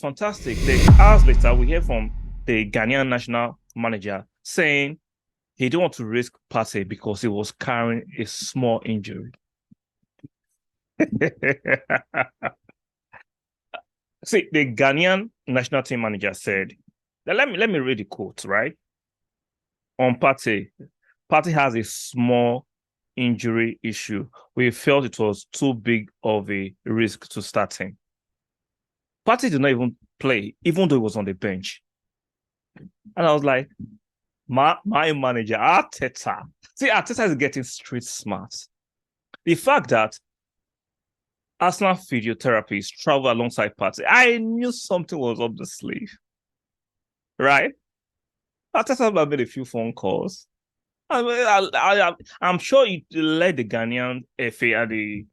Fantastic. Hours later, we hear from the Ghanaian national manager saying he didn't want to risk Partey because he was carrying a small injury. See, the Ghanaian national team manager said, let me read the quote, right? On Partey, Partey has a small injury issue. We felt it was too big of a risk to start him. Partey did not even play, even though he was on the bench. And I was like, my manager, Arteta. See, Arteta is getting street smart. The fact that Arsenal physiotherapists travel alongside Partey, I knew something was up the sleeve, right? Arteta made a few phone calls. I'm sure he led the Ghanaian FA and the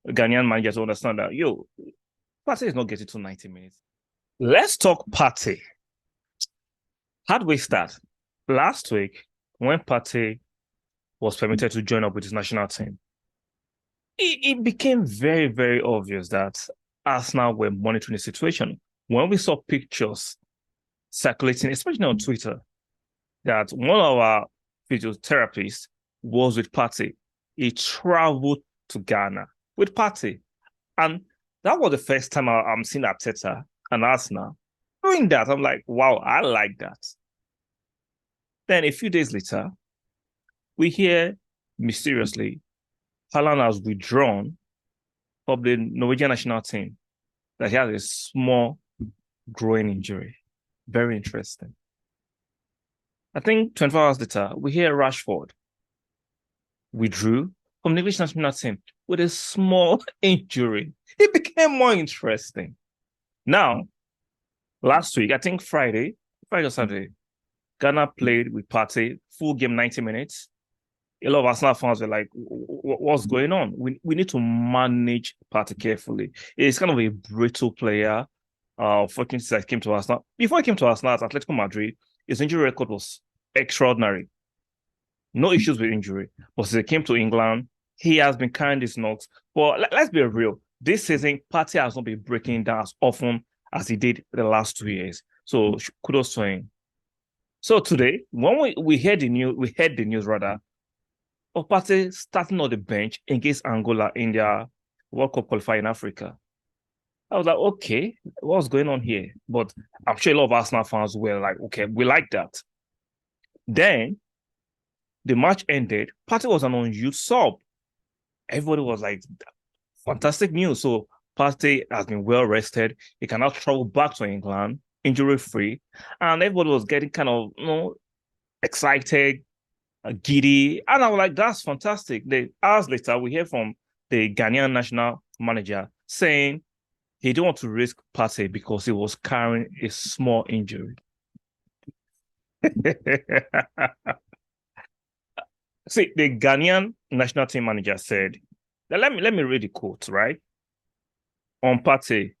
Ghanaian manager to understand that, Partey is not getting to 90 minutes. Let's talk Partey. How do we start? Last week, when Partey was permitted to join up with his national team, it became very, very obvious that Arsenal were monitoring the situation. When we saw pictures circulating, especially on Twitter, that one of our physiotherapists was with Partey. He traveled to Ghana with Partey. And that was the first time I'm seeing Arteta and Arsenal doing that. I'm like, wow, I like that. Then a few days later, we hear mysteriously Haaland has withdrawn from the Norwegian national team, that he has a small groin injury. Very interesting. I think 24 hours later, we hear Rashford withdrew from the English national team with a small injury. It became more interesting. Now, last week, I think Friday or Saturday, Ghana played with Partey, full game, 90 minutes. A lot of Arsenal fans were like, what's going on? We need to manage Partey carefully. He's kind of a brittle player. Fortunately, I came to Arsenal. Before he came to Arsenal at Atletico Madrid, his injury record was extraordinary. No issues with injury. But since he came to England, he has been carrying these knocks. But let's be real. This season, Partey has not been breaking down as often as he did the last 2 years. So kudos to him. So today, when we heard the news rather, of Partey starting on the bench against Angola in their World Cup qualifier in Africa. I was like, okay, what's going on here? But I'm sure a lot of Arsenal fans were like, okay, we like that. Then the match ended. Partey was an unused sub. Everybody was like, fantastic news. So Partey has been well rested. He can now travel back to England, injury free. And everybody was getting kind of, excited, giddy. And I was like, that's fantastic. Hours later, we hear from the Ghanaian national manager saying he didn't want to risk Partey because he was carrying a small injury. See, the Ghanaian national team manager said, let me read the quote, right? On Partey,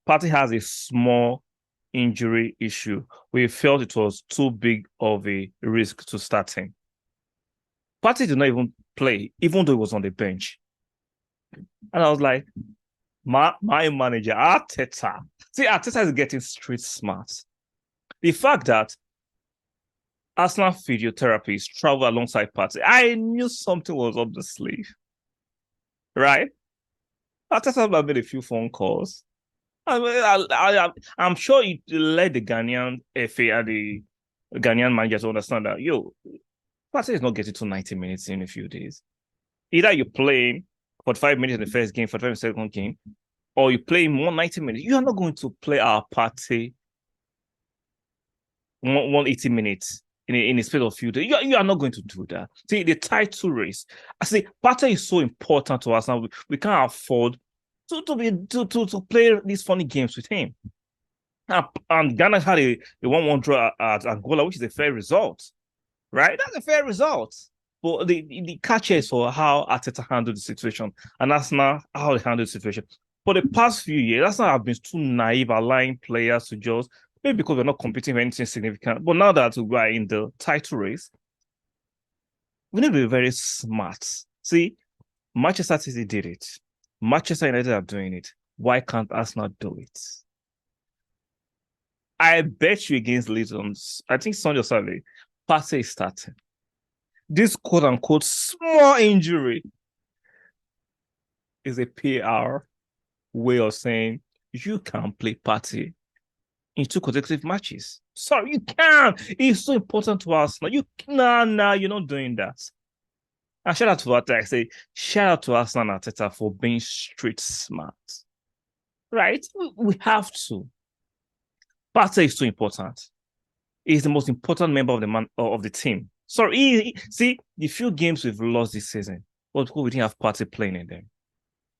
Partey has a small injury issue. We felt it was too big of a risk to start him. Partey did not even play, even though he was on the bench. And I was like, my manager, Arteta. See, Arteta is getting street smart. The fact that Arsenal physiotherapists travel alongside Partey, I knew something was up the sleeve, right? Arteta made a few phone calls. I'm sure he led the Ghanaian FA and the Ghanaian manager to understand that, Partey is not getting to 90 minutes in a few days. Either you play 45 minutes in the first game, 45 minutes in the second game, or you play more 90 minutes. You are not going to play our Partey 180 minutes in a space of few days. You are not going to do that. See, the title race. I say Partey is so important to us now. We can't afford to play these funny games with him. And Ghana had a 1-1 draw at Angola, which is a fair result, right? That's a fair result. But the catch is for how Arteta handled the situation, and that's not how they handled the situation. For the past few years, that's not have been too naive, allowing players to just, maybe because we're not competing for anything significant. But now that we are in the title race, we need to be very smart. See, Manchester City did it. Manchester United are doing it. Why can't Arsenal do it? I bet you against Leeds I think Sunday or Saturday, Partey is starting. This quote unquote small injury is a PR way of saying you can play Partey in 2 consecutive matches. Sorry, you can't. It's so important to us. You're not doing that. And shout out to Arteta. I say, shout out to Arsenal and Arteta for being street smart. Right? We have to. Partey is too important. He's the most important member of the team. Sorry, see, the few games we've lost this season, but we didn't have Partey playing in them.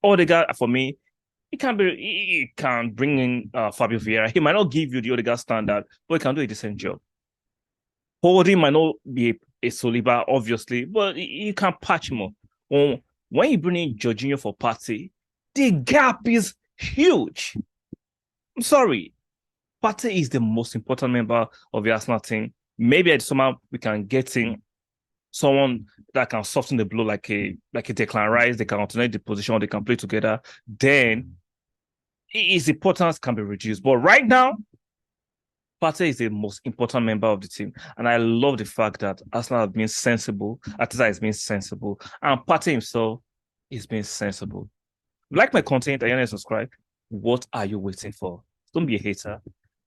Odegaard, for me, he can bring in Fabio Vieira. He might not give you the Odegaard standard, but he can do a decent job. Holding might not be a Saliba, obviously, but you can patch more. When you bring in Jorginho for Partey, the gap is huge. I'm sorry. Partey is the most important member of the Arsenal team. Maybe at somehow we can get in someone that can soften the blow like a Declan Rice. They can alternate the position, they can play together. Then his importance can be reduced. But right now, Partey is the most important member of the team. And I love the fact that Arsenal has been sensible. Arteta has been sensible. And Partey himself is being sensible. Like my content and you subscribe. What are you waiting for? Don't be a hater.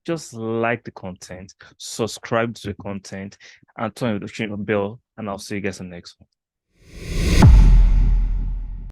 Just like the content, subscribe to the content, and turn the notification bell. And I'll see you guys in the next one.